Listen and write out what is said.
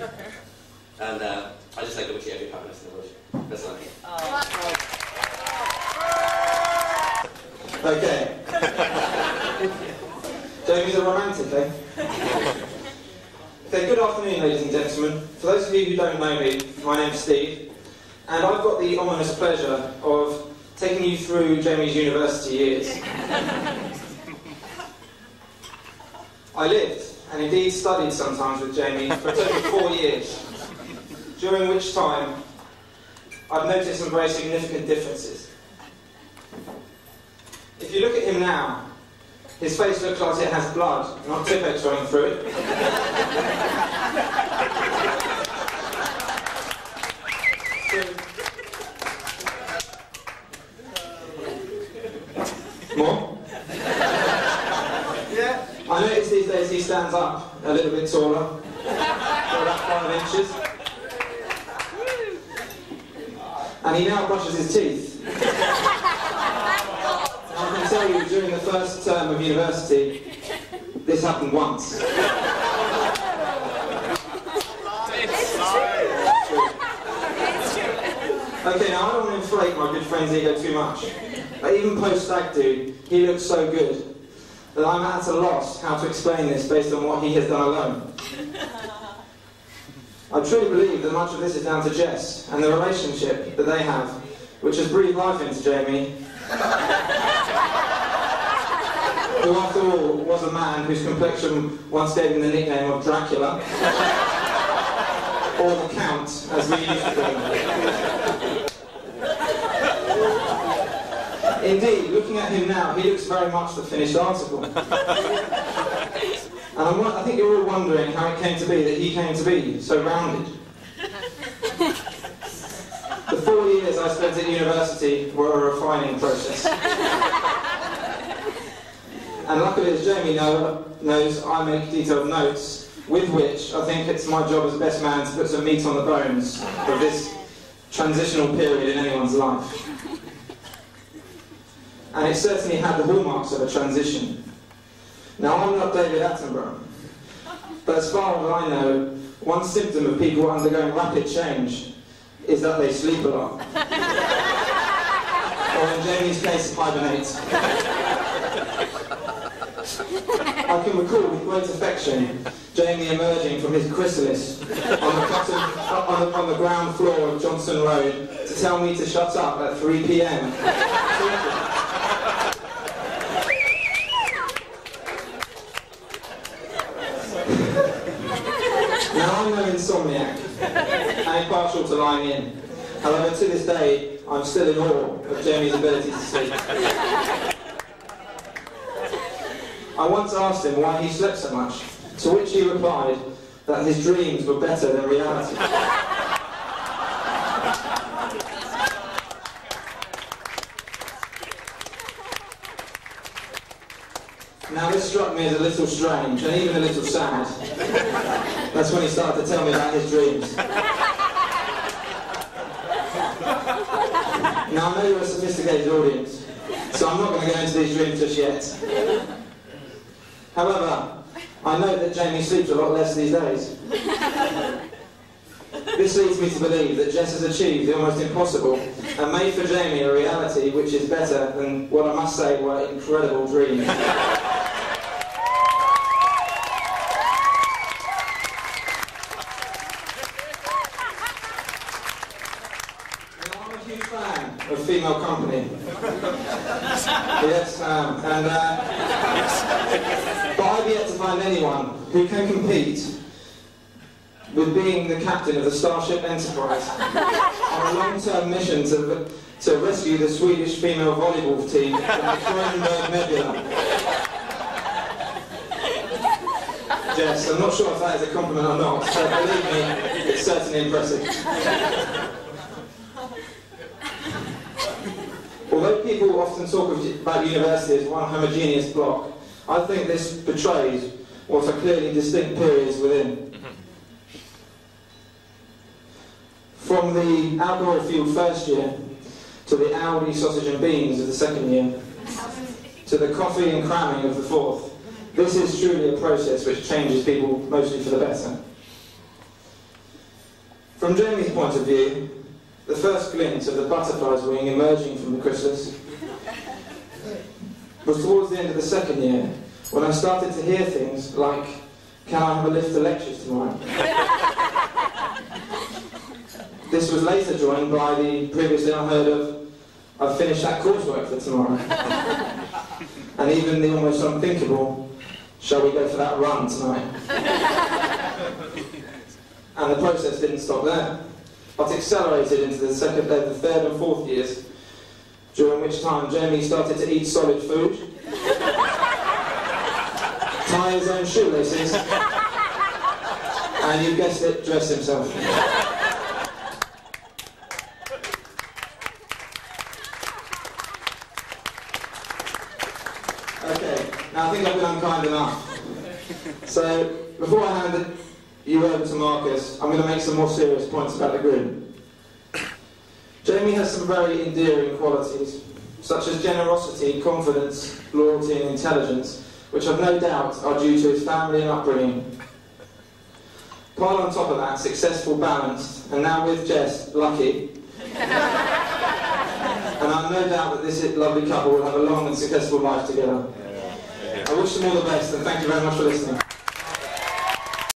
And I just like to wish you every happiness in the world. That's all. Okay. Jamie's a romantic, eh? Okay, good afternoon, ladies and gentlemen. For those of you who don't know me, my name's Steve, and I've got the ominous pleasure of taking you through Jamie's university years. I lived, and indeed studied sometimes with Jamie, for a total of 4 years, during which time I've noticed some very significant differences. If you look at him now, his face looks like it has blood, not Tipex running through it. More? Yeah. I notice these days he stands up a little bit taller, about 5 inches. And he now brushes his teeth. I can tell you, during the first term of university, this happened once. Okay, now I don't want to inflate my good friend's ego too much, but even post-stag do, he looks so good that I'm at a loss how to explain this based on what he has done alone. I truly believe that much of this is down to Jess and the relationship that they have, which has breathed life into Jamie, who after all was a man whose complexion once gave him the nickname of Dracula, or the Count, as we used to call him. Indeed, looking at him now, he looks very much the finished article. And I think you're all wondering how it came to be that he came to be so rounded. The 4 years I spent at university were a refining process. And luckily, as Jamie knows, I make detailed notes, with which I think it's my job as best man to put some meat on the bones of this transitional period in anyone's life. And it certainly had the hallmarks of a transition. Now, I'm not David Attenborough, but as far as I know, one symptom of people undergoing rapid change is that they sleep a lot. Or in Jamie's case, hibernate. I can recall with great affection Jamie emerging from his chrysalis on the ground floor of Johnson Road to tell me to shut up at 3 p.m. Now, I'm no insomniac, and partial to lying in. However, to this day, I'm still in awe of Jamie's ability to sleep. I once asked him why he slept so much, to which he replied that his dreams were better than reality. Now, this struck me as a little strange, and even a little sad. That's when he started to tell me about his dreams. Now, I know you're a sophisticated audience, so I'm not going to go into these dreams just yet. However, I know that Jamie sleeps a lot less these days. This leads me to believe that Jess has achieved the almost impossible and made for Jamie a reality which is better than what I must say were incredible dreams. Of female company. Yes, but I've yet to find anyone who can compete with being the captain of the Starship Enterprise on a long-term mission to rescue the Swedish female volleyball team from the Kronenberg Nebula. Jess, I'm not sure if that is a compliment or not, so believe me, it's certainly impressive. Although people often talk about university as one homogeneous block, I think this betrays what are clearly distinct periods within. From the alcohol-fueled first year, to the Audi sausage and beans of the second year, to the coffee and cramming of the fourth, this is truly a process which changes people mostly for the better. From Jamie's point of view, the first glint of the butterfly's wing emerging from the chrysalis was towards the end of the second year, when I started to hear things like, "Can I have a lift to lectures tomorrow?" This was later joined by the previously unheard of, "I've finished that coursework for tomorrow." And even the almost unthinkable, "Shall we go for that run tonight?" And the process didn't stop there, but accelerated into the third and fourth years, during which time Jamie started to eat solid food, tie his own shoelaces, and you guessed it, dress himself. Okay, now I think I've been unkind enough. So, before I hand you over to Marcus, I'm going to make some more serious points about the group. Jamie has some very endearing qualities, such as generosity, confidence, loyalty and intelligence, which I've no doubt are due to his family and upbringing. Pile on top of that, successful, balanced, and now with Jess, lucky. And I've no doubt that this lovely couple will have a long and successful life together. I wish them all the best, and thank you very much for listening.